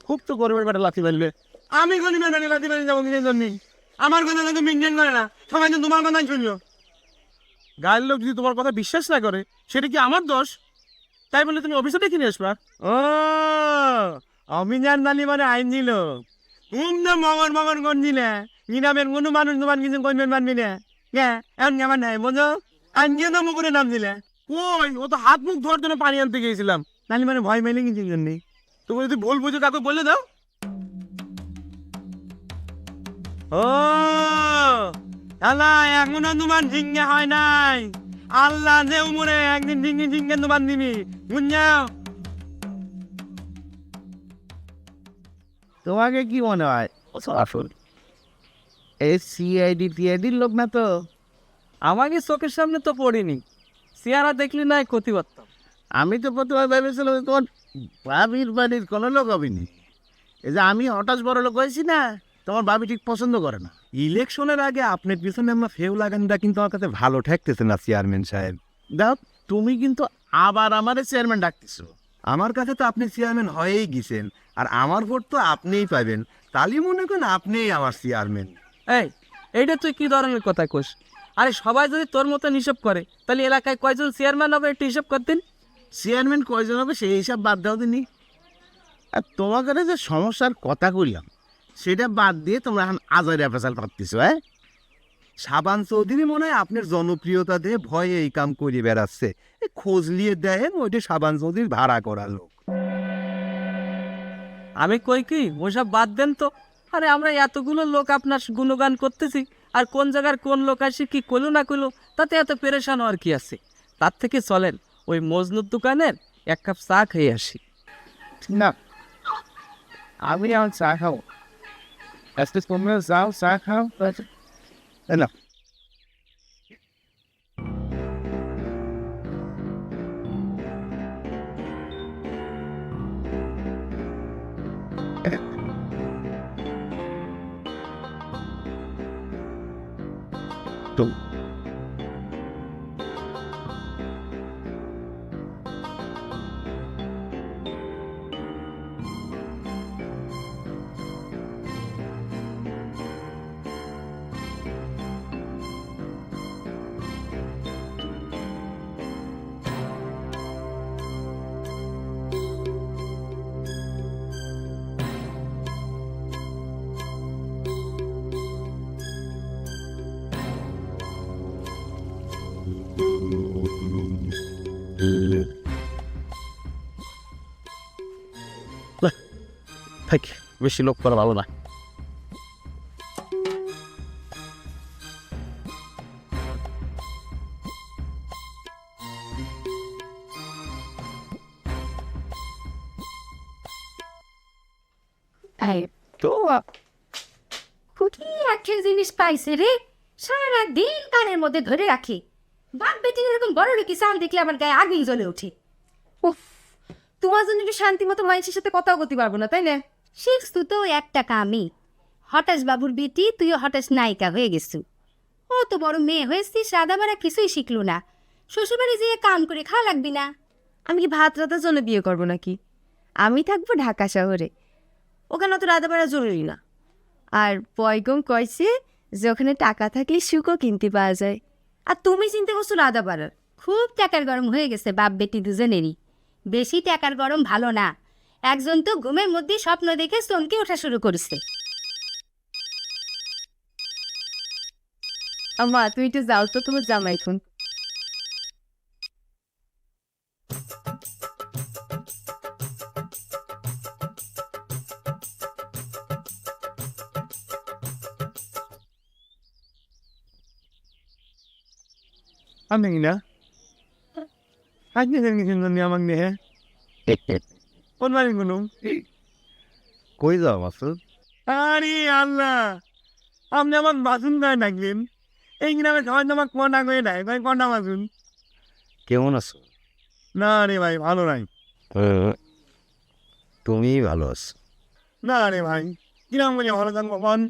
খুব তো গরমের বেটা লাথি মারবে। আমি কোন লাথি মারি যাবো কিনে জন্য? আমার কথা তো মেনটেন করে না, সবাই তো তোমার কথাই শুনলো। গায়ের লোক যদি তোমার কথা বিশ্বাস না করে সেটা কি আমার দোষ? তাই বলে তুমি অফিসে দেখে নিয়ে আসবা? ও অভিযান নালি মানে আইন ছিল না মগন মগন করছিলে নিরামের কোনো মানুষ তোমার কিছু করবেন পারবি না। এমন কেমন নাই বোঝো? আইন তো মুখে নাম দিলে কই? ও তো হাত মুখ ধোয়ার জন্য পানি আনতে গিয়েছিলাম, নালি মানে ভয় মেলে কিছু জন্য। তুমি যদি ভুল বুঝো কাকে বলে দাও। ও আল্লাহ, এখনো তোমার ঝিঙ্গে হয় নাই। আল্লাহ যে উমরে একদিন ঝিঙ্গে ঝিঙ্গে তোমার দিবি, বুঝাও। তোমাকে কি মনে হয় আসল এই সিআইডি টিআইডির লোক না তো? আমাকে চোখের সামনে তো পড়িনি, চেহারা দেখলি না ক্ষতি করতাম। আমি তো প্রথমে ভেবেছিলাম তোমার ভাবির বাড়ির কোনো লোক হবিনি। এই যে আমি হঠাৎ বড় লোক হয়েছি না, তোমার ভাবি ঠিক পছন্দ করে না। ইলেকশনের আগে আপনার পিছনে আমরা ফেউ লাগানোটা কিন্তু আমার কাছে ভালো ঠেকতেছে না চেয়ারম্যান সাহেব। দাও, তুমি কিন্তু আবার আমারে চেয়ারম্যান ডাকতেছো। আমার কাছে তো আপনি চেয়ারম্যান হয়েই গেছেন, আর আমার ভোট তো আপনিই পাবেন। তাহলে মনে করেন আপনিই আমার চেয়ারম্যান। এইটা তুই কি ধরনের কথা কোস? আরে সবাই যদি তোর মতন হিসাব করে তাহলে এলাকায় কয়জন চেয়ারম্যান হবে একটু হিসাব করতেন। চেয়ারম্যান কয়জন হবে সেই হিসাব বাদ দাও দিনি। আর তোমাকে যে সমস্যার কথা কইলাম সেটা বাদ দিয়ে তোমরা এখন আজারিয়া ফেসাল পাচ্ছিস। সাবান চৌধুরী মনে হয় আপনার জনপ্রিয়তা দিয়ে ভয়ে এই কাম করে বেড়াচ্ছে। খোঁজ নিয়ে দেখেন, ওইটা সাবান চৌধুরীর ভাড়া করা লোক। আমি কই কি ওসব বাদ দেন তো। আরে আমরা এতগুলো লোক আপনার গুণগান করতেছি, আর কোন জায়গার কোন লোক আসে কি কইলো না কইলো তাতে এত পেরেশান হওয়ার কি আছে? তার থেকে চলেন ওই মজনুর দোকানের এক কাপ চা খেয়ে আসি। না, আমি এখন চা খাবো। আজকে তোমরা যাও চা খাও। না, তো থাক, বেশি লোক করা ভালো না। তো খুকি একটা জিনিস পাইছে রে, সারাদিন কানের মধ্যে ধরে রাখি। বাপ বেটির এরকম বড় লোকি সাউন্ড দেখলে আমার গায়ে আগুন জ্বলে ওঠে। উফ, তোমার জন্য একটু শান্তি মতো মানুষের সাথে কথাও করতে পারবো না, তাই না? শিখছ তো একটা কামই। হঠাৎ বাবুর বেটি, তুইও হঠাৎ নায়িকা হয়ে গেছু। ও তো বড় মেয়ে হয়েছিস, রাধা বাড়া কিছুই শিখলো না। শ্বশুরবাড়ি যেয়ে কাম করে খাওয়া লাগবি না? আমি কি ভাত রাতার জন্য বিয়ে করবো নাকি? আমি থাকবো ঢাকা শহরে, ওখানে তো রাধা বাড়া জরুরি না। আর পয়গম কইছে যে ওখানে টাকা থাকলে সুখও কিনতে পাওয়া যায়। আর তুমি চিন্তা করছো রাধা বাড়ার? খুব টাকার গরম হয়ে গেছে বাপ বেটি দুজনেরই। বেশি টাকার গরম ভালো না। একজন তো ঘুমের মধ্যে স্বপ্ন দেখে চমকে ওঠা শুরু করেছে। আম্মা তুমি একটু যাও তো, তোমার জামাই ফোন। আমি না আজকে আমাকে নিয়ে কোন বাড়ি বলুন? কই যাও মাসুদ? আরে আল্লাহ, আপনি আমার বাসন গায়ে ডাকলেন। এই গ্রামে সবাই তোমার কন্যা করে নেয় ভাই, কন্যা মাসুন। কেমন আছো? না রে ভাই, ভালো নাই। তুমি ভালো আছো? না রে ভাই, কিরাম বলে ভালো থাকবো কন?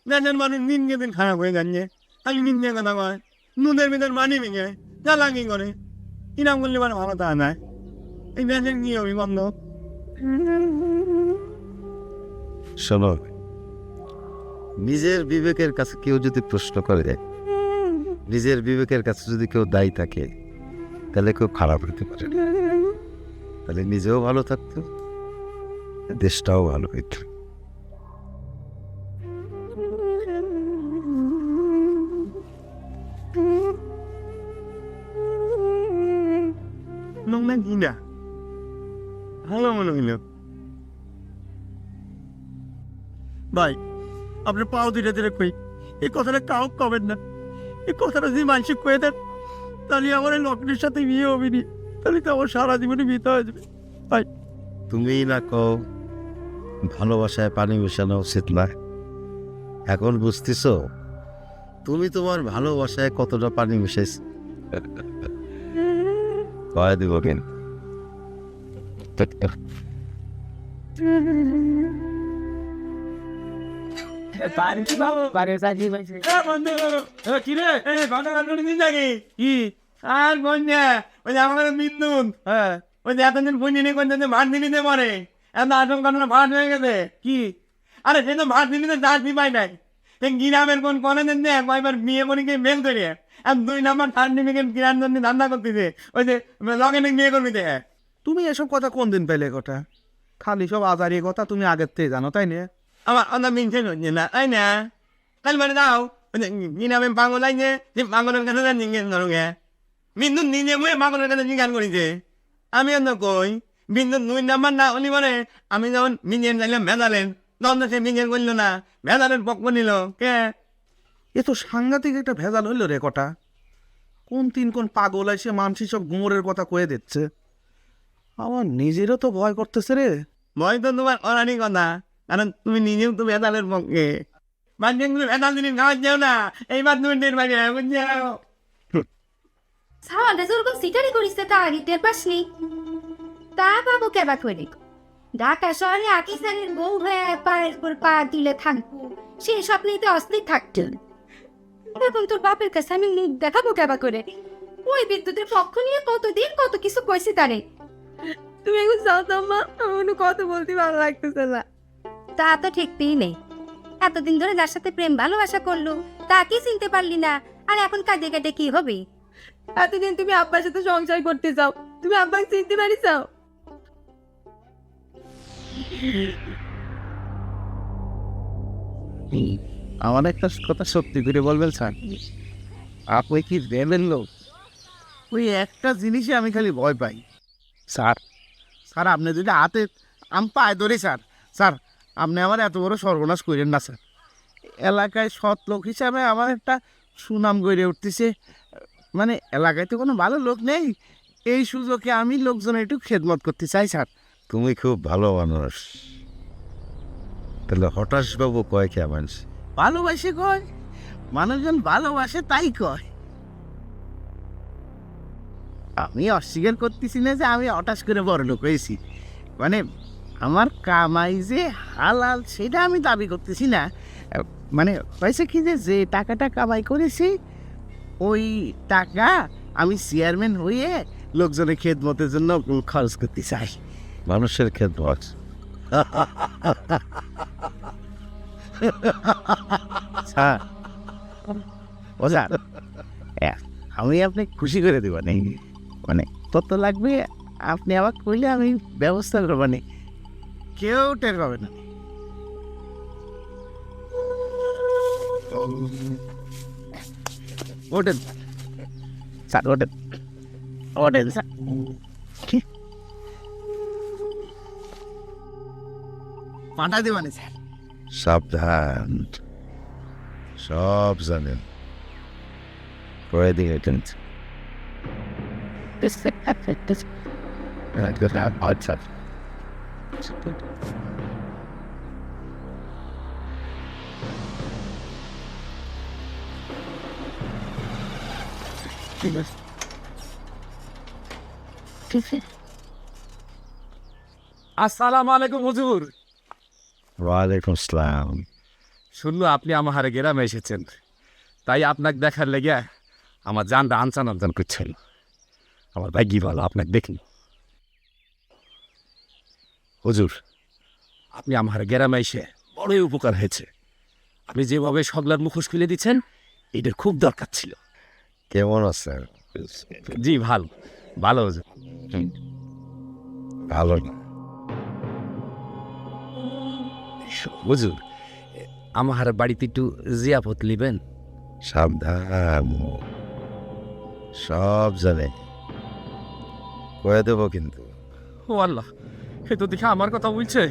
দেশের মানুষ দিনকে দিন খারাপ হয়ে যাচ্ছে। খালি দিন দিয়ে কথা কয়, নুনের ভিতর মানি ভেঙে জ্বালাকি করে। কিরাম করলে মানে ভালো তা নাই। এই দেশের কি হবি বন্ধ? শোনো, নিজের বিবেকের কাছে কেউ যদি প্রশ্ন করে দেয়, নিজের বিবেকের কাছে যদি কেউ দায়ী থাকে, তাহলে কেউ খারাপ হতে পারে না। তাহলে নিজেও ভালো থাকতো, দেশটাও ভালো হইত। নোংরা কি না ভালো মনে হইল ভাই। আপনি পাও ধীরে ধীরে কই, এই কথাটা কাউ কবেন না। এই কথাটা যদি মানসিক কয়ে দেন, তাহলে আমার এই লগ্নের সাথে বিয়ে হবে নি, তাহলে তো আমার সারা জীবনে বিয়ে হয়ে যাবে ভাই। তুমি না কও ভালোবাসায় পানি মেশানো উচিত না। এখন বুঝতেছ তুমি তোমার ভালোবাসায় কতটা পানি মিশাইছ। কয়ে দিব কেন? কি রে ঘন্টা কাটুনি দিন নাকি কি? আর গঞ্জা ওই যে আমার বিদ্যুৎ, হ্যাঁ ওই যে এতদিন বুঝি নি কোন ভাত দিনিতে পরে এত আসল কারণে ভাত হয়ে গেছে কি? আরে সে তো ভাত দিনিতে চাষ দিবাই নাই। গ্রামের কোন কনে দেন যে একবার বিয়ে করে গিয়ে মেল করে আর 2 নম্বর সার্টিফিকেট কিনার জন্য ধান্দা করতেছে। ওই যে লগে বিয়ে করবি দে। তুমি এসব কথা কোন দিন পেলে কথা? খালি সব আজারি কথা তুমি আগের থেকে জানো, তাই না? আমার অন্য মিনছে হচ্ছে না, তাই না? তাহলে মানে দাও গ্রামে পাগল আইছে, যে পাগলের কাছে জিজ্ঞেস করোগে। বিন্দু নিজে বয়ে পাগলের কাছে জিজ্ঞাসা করেছে। আমি অন্য কই বিন্দু 2 নম্বর না উনি বলে আমি যখন মিনিয়ন চাইলাম ভেজালেন, তখন তো সে মিনিয়ন করলো না, ভেজালের পক্ষ নিল কে? এ তো সাংঘাতিক একটা ভেজাল হইল রে কটা। কোন কোন পাগল এসে মানসি সব গুমরের কথা কয়ে দিচ্ছে। আমার নিজেরও তো ভয় করতেছে রে। ভয় তো তোমার অরানি কথা, কারণ তুমি নিজেও তো ভেজালের পক্ষে। বাচ্চাগুলো ভেজাল জিনিস খাওয়ার যাও না, এইবার তুমি টের পাই বুঝছো? সাওয়ালটা যেরকম সিটারি করিস তা আগে টের পাসনি? তা বাবু কেবা করে ঢাকা শহরে আকিস্তানের বউ হয়ে পায়ের পর পা দিলে থাকবো, সেই স্বপ্নেতে অস্থির থাকতেন। এখন তোর বাপের কাছে আমি মুখ দেখাবো কেবা করে? ওই বিদ্যুতের পক্ষ নিয়ে কতদিন কত কিছু কইছি তারে। তুমি এখন যাও তো আম্মা, আমার কথা বলতে ভালো লাগতেছে না। তা তো ঠিকই নেই। এতদিন ধরে যার সাথে প্রেম ভালোবাসা করলো তাকে চিনতে পারলি না, আর এখন কাঁদে কাটে কি হবে? এতদিন তুমি আব্বার সাথে সংসার করতে চাও, তুমি আব্বাকে চিনতে পারি চাও? আমার একটা কথা সত্যি করে বলবেন স্যার, আপনি কি দেবেন লোক? ওই একটা জিনিসে আমি খালি ভয় পাই স্যার। স্যার আপনি যদি হাতে আমি পায়ে ধরি স্যার, স্যার আপনি আমার এত বড় সর্বনাশ করেন না স্যার। এলাকায় সৎ লোক হিসাবে আমার একটা সুনাম গড়ে উঠতেছে, মানে এলাকায় তো কোনো ভালো লোক নেই, এই সুযোগে আমি লোকজনের একটু খেদমত করতে চাই স্যার। তুমি খুব ভালো মানুষ। তাহলে হঠাৎ বাবু কয় কে মানুষ? ভালোবাসে কয়, মানুষজন ভালোবাসে তাই কয়। আমি অস্বীকার করতেছি না যে আমি হঠাৎ করে বড় লোক হয়েছি, মানে আমার কামাই যে হালাল সেটা আমি দাবি করতেছি না। মানে হয়েছে কি যে টাকাটা কামাই করেছি ওই টাকা আমি চেয়ারম্যান হয়ে লোকজনের খেদমতের জন্য খরচ করতে চাই। মানুষের খেদমত? স্যার ও স্যার আমি আপনি খুশি করে দেবো নি, মানে কত লাগবে আপনি আবার কইলে আমি ব্যবস্থা করবো নি, কেউ টের পাবে না। ওঠেন স্যার, ওঠেন ওঠেন স্যার। পাঠা দেবানি স্যার। সাবধান, সব জানেন। কয়ে দিকে আচ্ছা আসসালামু আলাইকুম হুজুর। ওয়ালাইকুম আসসালাম। শুনলো আপনি আমার হারে গ্রামে এসেছেন, তাই আপনাকে দেখার লেগে আমার জানটা আনচান আনচান করছিল। আমার ভাই কি ভালো আপনাকে দেখল। হুজুর, আপনি আমার গ্রামে এসে বড়ই উপকার হয়েছে। আপনি যেভাবে সগলার মুখোশ খুলে দিচ্ছেন, এটার খুব দরকার ছিল। কেমন আছেন? জি ভালো ভালো হুজুর। ভালো না। হুজুর, আমার বাড়িতে একটু জিয়াফত নিবেন। সাবধান, সব জানে, কয়ে দেবো কিন্তু। ও আল্লাহ, এ তো দেখে আমার কথা বলছে।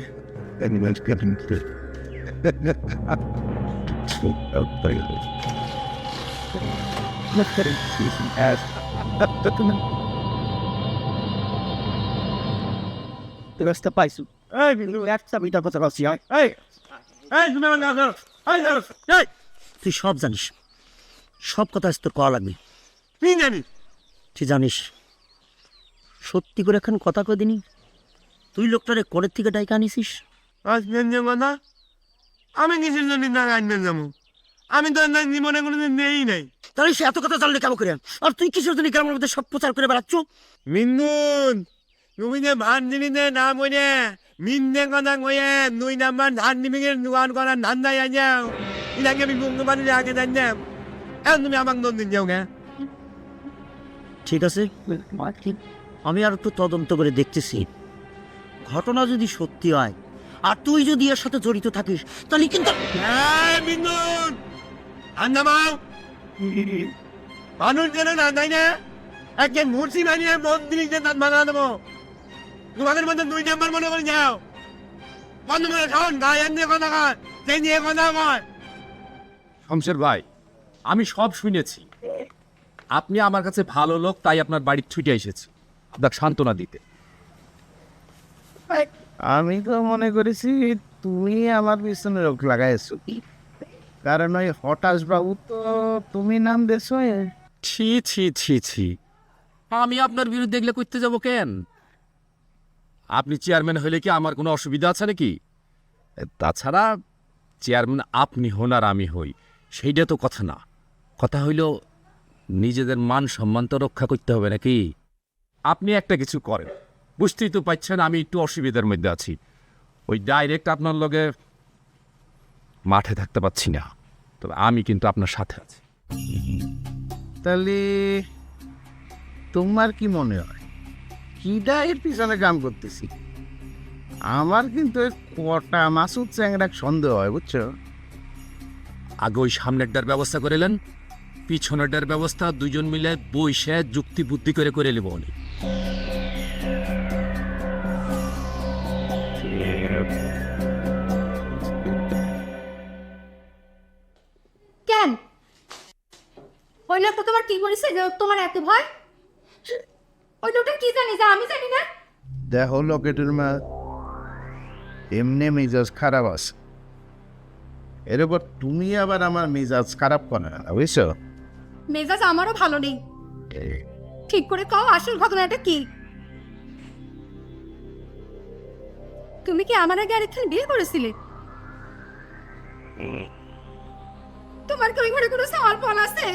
ব্যবস্থা পাইছু। এই বিন্দু একটা বিটা কথা বলছি। এই তুমি আমার কাছে এই তুই সব জানিস, সব কথা আজ তোর কওয়া লাগবে। কি জানি তুই জানিস সত্যি করে এখন কথা কয়ে দিনি, তুই লোকটারে কোণের থেকে ডাইকা আনিসিস। আজ মেনজে কথা আমি কিসের জন্য না আনবেন যাবো? আমি তো না জীবনে কোনোদিন নেই নাই। তাহলে সে এত কথা জানলে কেমন করে? আর তুই কিসের জন্য গ্রামের মধ্যে সব প্রচার করে বেড়াচ্ছ? মিন্দুন তুমি যে ভান জিনিসে না বলে মিন্দে কথা কয়ে 2 নাম্বার ধান নিমিঙের দোকান করার ধান্দায় আনযাও। ইনাকে আমি বঙ্গ মানুষের আগে জানতাম, এখন তুমি আমাকে দোন দিন যাও গে। ঠিক আছে, আমি আর একটু তদন্ত করে দেখতেছি। ঘটনা যদি সত্যি হয় আর তুই যদি এর সাথে জড়িত থাকিস, তাহলে কিন্তু মিন্দুন আন্দামাও মানুষ যেন না তাই না, একজন মূর্তি বানিয়ে মন্দির তার বানা দেবো। তোমাদের মধ্যে 2 নাম্বার মনে করে যাও। বন্ধ করে শোন, গায়ে নিয়ে কথা কয়, সেই নিয়ে কথা কয়। শমশের ভাই, আমি সব শুনেছি। আপনি আমার কাছে ভালো লোক, তাই আপনার বাড়ির ছুটে এসেছি আপনাকে সান্ত্বনা দিতে। আমি তো মনে করেছি তুমি আমার পিছনে রোগ লাগাইছো, কারণ ওই হঠাৎ বাবু তো তুমি নাম দেছো। ছি ছি ছি ছি, আমি আপনার বিরুদ্ধে এগুলো করতে যাব কেন? আপনি চেয়ারম্যান হলে কি আমার কোনো অসুবিধা আছে নাকি? তাছাড়া চেয়ারম্যান আপনি হন আর আমি হই, সেইটা তো কথা না। কথা হইল নিজেদের মান সম্মান তো রক্ষা করতে হবে নাকি? আপনি একটা কিছু করেন, বুঝতেই তো পাচ্ছেন আমি একটু অসুবিধার মধ্যে আছি। ওই ডাইরেক্ট আপনার লগে মাঠে থাকতে পারছি না, তবে আমি কিন্তু আপনার সাথে আছি। তাহলে তোমার কি মনে হয় কিডা এর পিছনে কাম করতেছি? আমার কিন্তু কটা মাসুদ চ্যাংরা সন্দেহ হয়, বুঝছো? আগে ওই সামনেরটার ব্যবস্থা করিলেন, পিছনেরটার ব্যবস্থা দুজন মিলে বইসে যুক্তি বুদ্ধি করে করে নেব। উনি কেন ওই লোকটা তোমার কি করেছে যে তোমার এত ভয়? ওই লোকটা কি জানি যে আমি জানি না? দেখো লোকেটের মা এমনি মেজাজ খারাপ আছে, এর উপর তুমি আবার আমার মেজাজ খারাপ করে না, বুঝছো? মেজাজ আমারও ভালো নেই। ঠিক করে কও আসল ঘটনাটা কি? তুমি কি আমার আগে আরেকখানে বিয়ে করেছিলে? তোমার কি ওই ঘরে কোনো সওয়াল ফল আছে?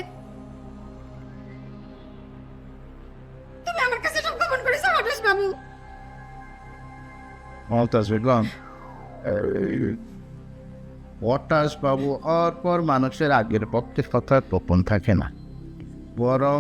তুমি আমার কাছে সব গোপন করেছো হঠাৎ বাবু। মমতাজ বেগম, পটাশ বাবু হওয়ার পর মানুষের আগের পক্ষে কথা গোপন থাকে না, বরং